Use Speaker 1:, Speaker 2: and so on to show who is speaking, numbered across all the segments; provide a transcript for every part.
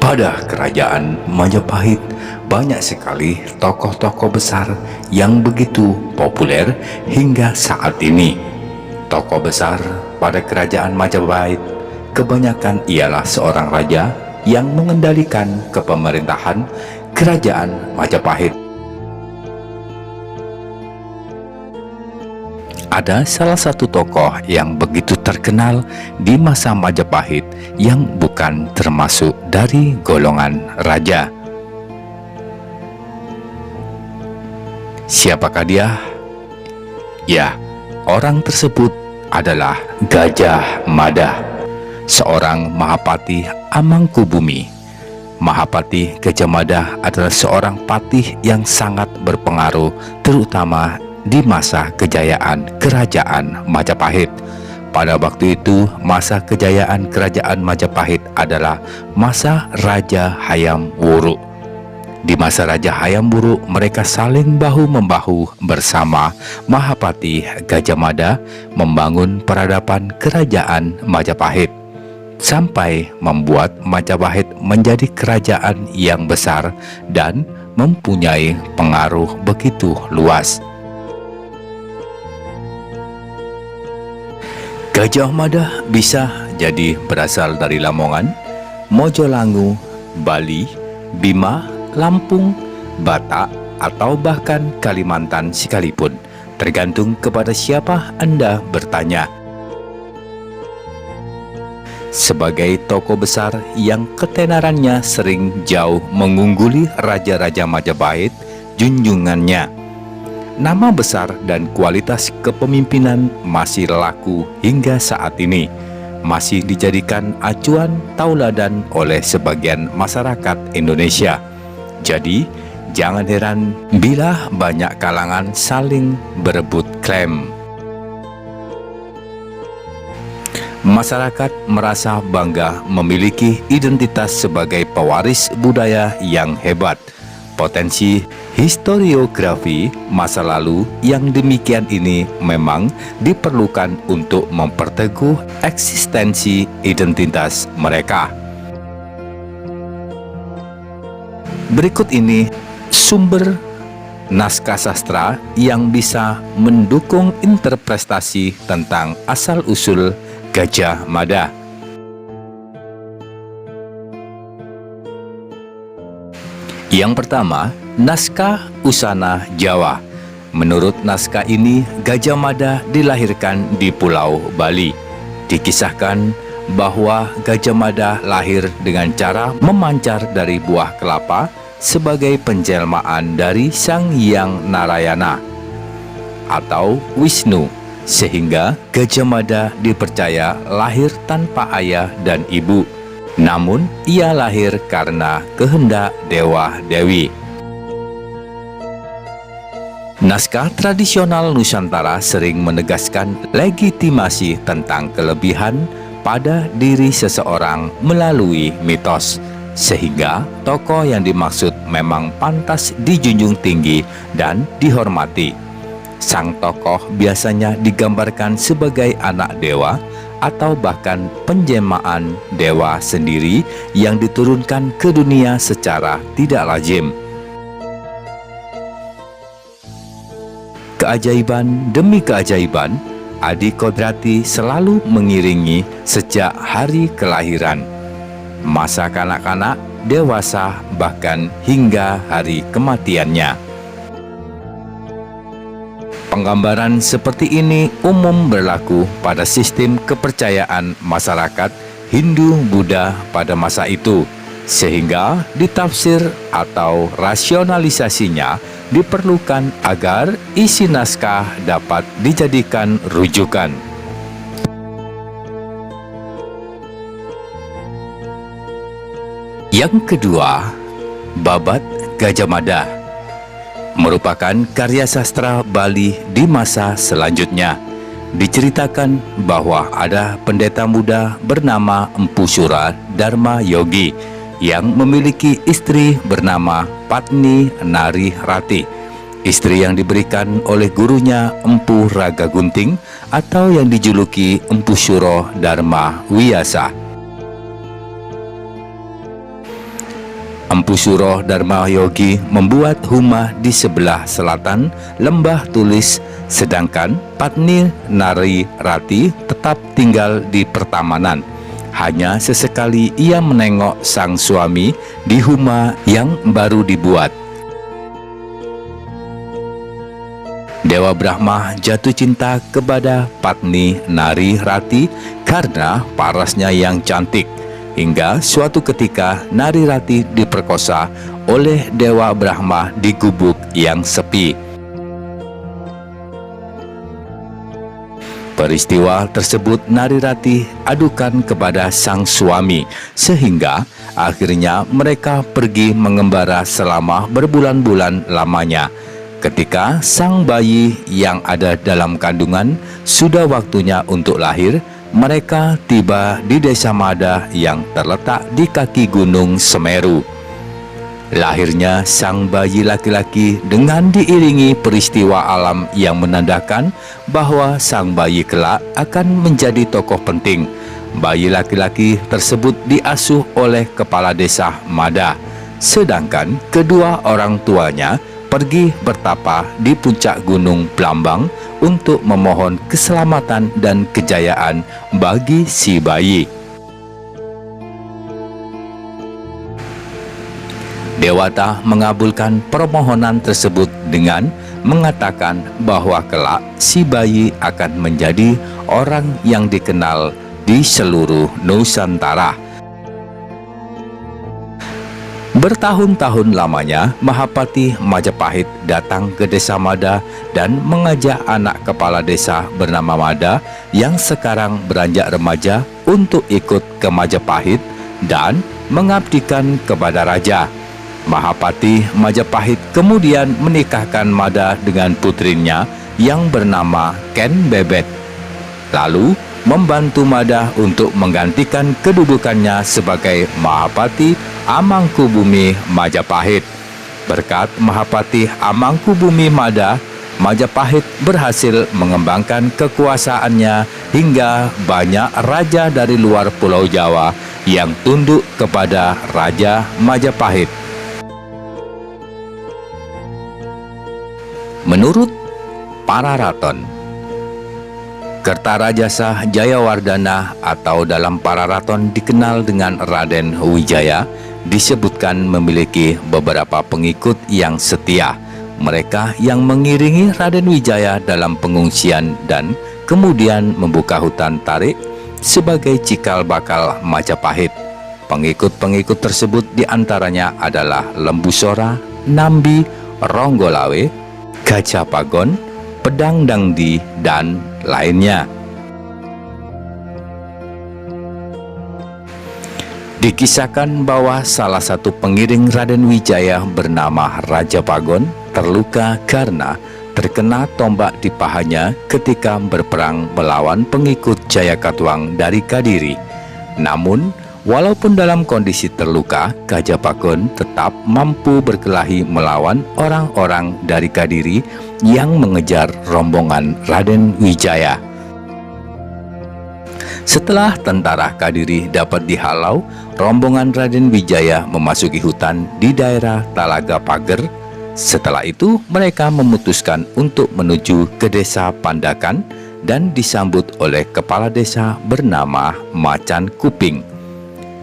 Speaker 1: Pada kerajaan Majapahit, banyak sekali tokoh-tokoh besar yang begitu populer hingga saat ini. Tokoh besar pada kerajaan Majapahit kebanyakan ialah seorang raja yang mengendalikan kepemerintahan kerajaan Majapahit. Ada salah satu tokoh yang begitu terkenal di masa Majapahit yang bukan termasuk dari golongan raja. Siapakah dia? Ya, orang tersebut adalah Gajah Mada, seorang Mahapati Amangkubumi. Mahapati Gajah Mada adalah seorang patih yang sangat berpengaruh, terutama di masa kejayaan Kerajaan Majapahit. Pada waktu itu, masa kejayaan Kerajaan Majapahit adalah masa Raja Hayam Wuruk. Di masa Raja Hayam Wuruk, mereka saling bahu-membahu bersama Mahapati Gajah Mada membangun peradaban Kerajaan Majapahit, sampai membuat Majapahit menjadi kerajaan yang besar dan mempunyai pengaruh begitu luas. Gajah Mada bisa jadi berasal dari Lamongan, Mojolangu, Bali, Bima, Lampung, Batak, atau bahkan Kalimantan sekalipun, tergantung kepada siapa Anda bertanya. Sebagai tokoh besar yang ketenarannya sering jauh mengungguli raja-raja Majapahit, junjungannya, nama besar dan kualitas kepemimpinan masih laku hingga saat ini, masih dijadikan acuan tauladan oleh sebagian masyarakat Indonesia. Jadi, jangan heran bila banyak kalangan saling berebut klaim. Masyarakat merasa bangga memiliki identitas sebagai pewaris budaya yang hebat. Potensi historiografi masa lalu yang demikian ini memang diperlukan untuk memperteguh eksistensi identitas mereka. Berikut ini sumber naskah sastra yang bisa mendukung interpretasi tentang asal-usul Gajah Mada. Yang pertama, naskah Usana Jawa. Menurut naskah ini, Gajah Mada dilahirkan di Pulau Bali. Dikisahkan bahwa Gajah Mada lahir dengan cara memancar dari buah kelapa sebagai penjelmaan dari Sang Hyang Narayana atau Wisnu, sehingga Gajah Mada dipercaya lahir tanpa ayah dan ibu. Namun, ia lahir karena kehendak dewa-dewi. Naskah tradisional Nusantara sering menegaskan legitimasi tentang kelebihan pada diri seseorang melalui mitos, sehingga tokoh yang dimaksud memang pantas dijunjung tinggi dan dihormati. Sang tokoh biasanya digambarkan sebagai anak dewa atau bahkan penjelmaan dewa sendiri yang diturunkan ke dunia secara tidak lazim. Keajaiban demi keajaiban, Adi Kodrati selalu mengiringi sejak hari kelahiran, masa kanak-kanak, dewasa, bahkan hingga hari kematiannya. Penggambaran seperti ini umum berlaku pada sistem kepercayaan masyarakat Hindu-Buddha pada masa itu, sehingga ditafsir atau rasionalisasinya diperlukan agar isi naskah dapat dijadikan rujukan. Yang kedua, babat Gajah Mada. merupakan karya sastra Bali di masa selanjutnya. Diceritakan bahwa ada pendeta muda bernama Empu Sura Dharma Yogi yang memiliki istri bernama Patni Nari Rati, istri yang diberikan oleh gurunya Empu Raga Gunting atau yang dijuluki Empu Suro Dharma Wiyasa. Empu Suro Dharma Yogi membuat humah di sebelah selatan Lembah Tulis, sedangkan Patni Nari Rati tetap tinggal di pertamanan. Hanya sesekali ia menengok sang suami di humah yang baru dibuat. Dewa Brahma jatuh cinta kepada Patni Nari Rati karena parasnya yang cantik. Hingga suatu ketika Nari Rati diperkosa oleh Dewa Brahma di gubuk yang sepi. Peristiwa tersebut Nari Rati adukan kepada sang suami, sehingga akhirnya mereka pergi mengembara selama berbulan-bulan lamanya. Ketika sang bayi yang ada dalam kandungan sudah waktunya untuk lahir, mereka tiba di Desa Mada yang terletak di kaki Gunung Semeru. Lahirnya sang bayi laki-laki dengan diiringi peristiwa alam yang menandakan bahwa sang bayi kelak akan menjadi tokoh penting. Bayi laki-laki tersebut diasuh oleh kepala desa Mada, sedangkan kedua orang tuanya pergi bertapa di puncak Gunung Blambang untuk memohon keselamatan dan kejayaan bagi si bayi. Dewata mengabulkan permohonan tersebut dengan mengatakan bahwa kelak si bayi akan menjadi orang yang dikenal di seluruh Nusantara. Bertahun-tahun lamanya, Mahapati Majapahit datang ke Desa Mada dan mengajak anak kepala desa bernama Mada yang sekarang beranjak remaja untuk ikut ke Majapahit dan mengabdikan kepada raja. Mahapati Majapahit kemudian menikahkan Mada dengan putrinya yang bernama Ken Bebet, lalu membantu Mada untuk menggantikan kedudukannya sebagai Mahapati Amangkubumi Majapahit. Berkat Mahapati Amangkubumi Mada, Majapahit berhasil mengembangkan kekuasaannya hingga banyak raja dari luar Pulau Jawa yang tunduk kepada Raja Majapahit. Menurut Pararaton, Kertarajasa Jayawardhana atau dalam Pararaton dikenal dengan Raden Wijaya, disebutkan memiliki beberapa pengikut yang setia. Mereka yang mengiringi Raden Wijaya dalam pengungsian dan kemudian membuka hutan tarik sebagai cikal bakal Majapahit. Pengikut-pengikut tersebut diantaranya adalah Lembu Sora, Nambi, Ronggolawe, Gajapagon, Pedang Dangdi, dan lainnya. Dikisahkan bahwa salah satu pengiring Raden Wijaya bernama Raja Pagon terluka karena terkena tombak di pahanya ketika berperang melawan pengikut Jayakatwang dari Kadiri. Namun, walaupun dalam kondisi terluka, Gajapagon tetap mampu berkelahi melawan orang-orang dari Kadiri yang mengejar rombongan Raden Wijaya. Setelah tentara Kadiri dapat dihalau, rombongan Raden Wijaya memasuki hutan di daerah Talaga Pager. Setelah itu, mereka memutuskan untuk menuju ke desa Pandakan dan disambut oleh kepala desa bernama Macan Kuping.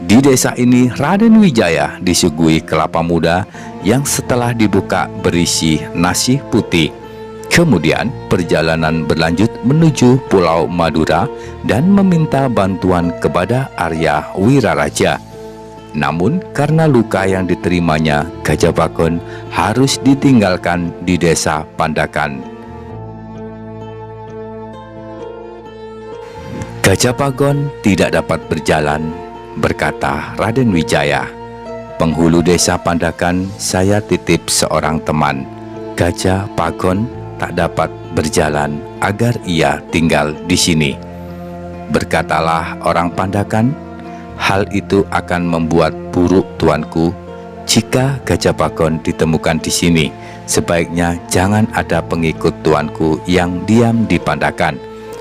Speaker 1: Di desa ini, Raden Wijaya disuguhi kelapa muda yang setelah dibuka berisi nasi putih. Kemudian perjalanan berlanjut menuju Pulau Madura dan meminta bantuan kepada Arya Wiraraja. Namun karena luka yang diterimanya, Gajapagon harus ditinggalkan di desa Pandakan. Gajapagon tidak dapat berjalan, berkata Raden Wijaya. "Penghulu desa Pandakan, saya titip seorang teman. Gajah Pagon tak dapat berjalan agar ia tinggal di sini. Berkatalah orang Pandakan, hal itu akan membuat buruk tuanku. Jika Gajah Pagon ditemukan di sini, sebaiknya jangan ada pengikut tuanku yang diam di Pandakan.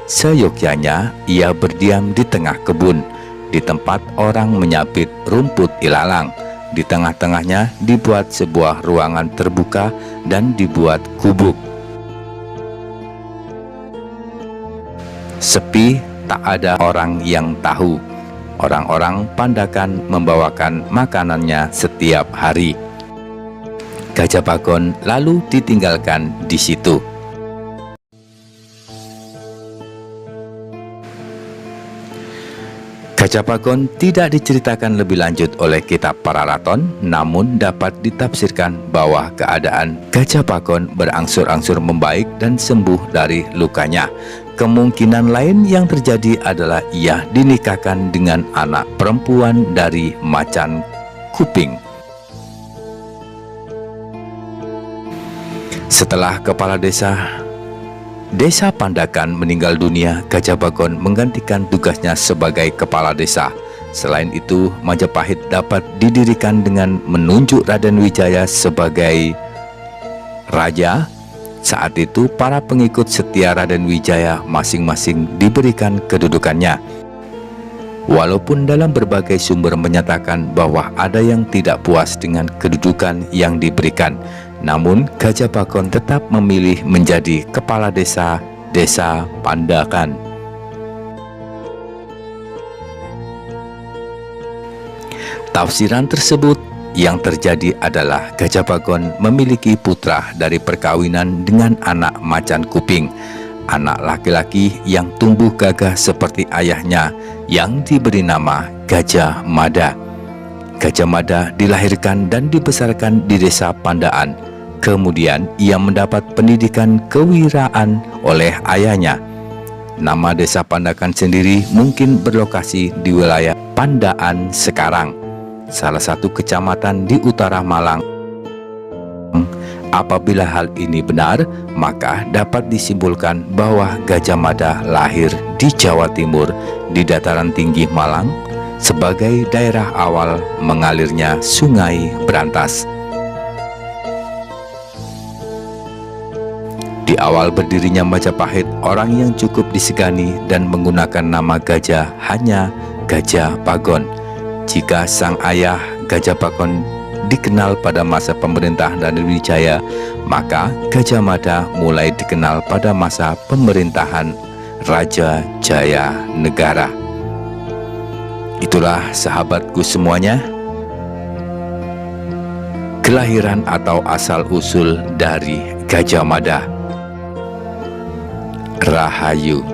Speaker 1: Seyogyanya ia berdiam di tengah kebun, di tempat orang menyabit rumput ilalang. Di tengah-tengahnya dibuat sebuah ruangan terbuka dan dibuat gubuk. Sepi, tak ada orang yang tahu. Orang-orang Pandakan membawakan makanannya setiap hari. Gajah Pagon lalu ditinggalkan di situ. Gajah Pagon tidak diceritakan lebih lanjut oleh kitab Pararaton, namun dapat ditafsirkan bahwa keadaan Gajah Pagon berangsur-angsur membaik dan sembuh dari lukanya. Kemungkinan lain yang terjadi adalah ia dinikahkan dengan anak perempuan dari macan kuping. Setelah kepala desa Pandakan meninggal dunia, Gajah Pagon menggantikan tugasnya sebagai kepala desa. Selain itu, Majapahit dapat didirikan dengan menunjuk Raden Wijaya sebagai raja. Saat itu, para pengikut setia Raden Wijaya masing-masing diberikan kedudukannya. Walaupun dalam berbagai sumber menyatakan bahwa ada yang tidak puas dengan kedudukan yang diberikan, namun Gajah Pagon tetap memilih menjadi kepala desa Pandakan. Tafsiran tersebut yang terjadi adalah Gajah Pagon memiliki putra dari perkawinan dengan anak macan kuping, anak laki-laki yang tumbuh gagah seperti ayahnya yang diberi nama Gajah Mada. Gajah Mada dilahirkan dan dibesarkan di desa Pandaan. Kemudian ia mendapat pendidikan kewiraan oleh ayahnya. Nama desa Pandakan sendiri mungkin berlokasi di wilayah Pandaan sekarang, salah satu kecamatan di utara Malang. Apabila hal ini benar, maka dapat disimpulkan bahwa Gajah Mada lahir di Jawa Timur, di dataran tinggi Malang, sebagai daerah awal mengalirnya Sungai Brantas. Di awal berdirinya Majapahit, orang yang cukup disegani dan menggunakan nama gajah hanya Gajah Pagon. Jika sang ayah Gajah Pagon dikenal pada masa pemerintah Raden Wijaya, maka Gajah Mada mulai dikenal pada masa pemerintahan Raja Jaya Negara. Itulah sahabatku semuanya, kelahiran atau asal-usul dari Gajah Mada. Rahayu.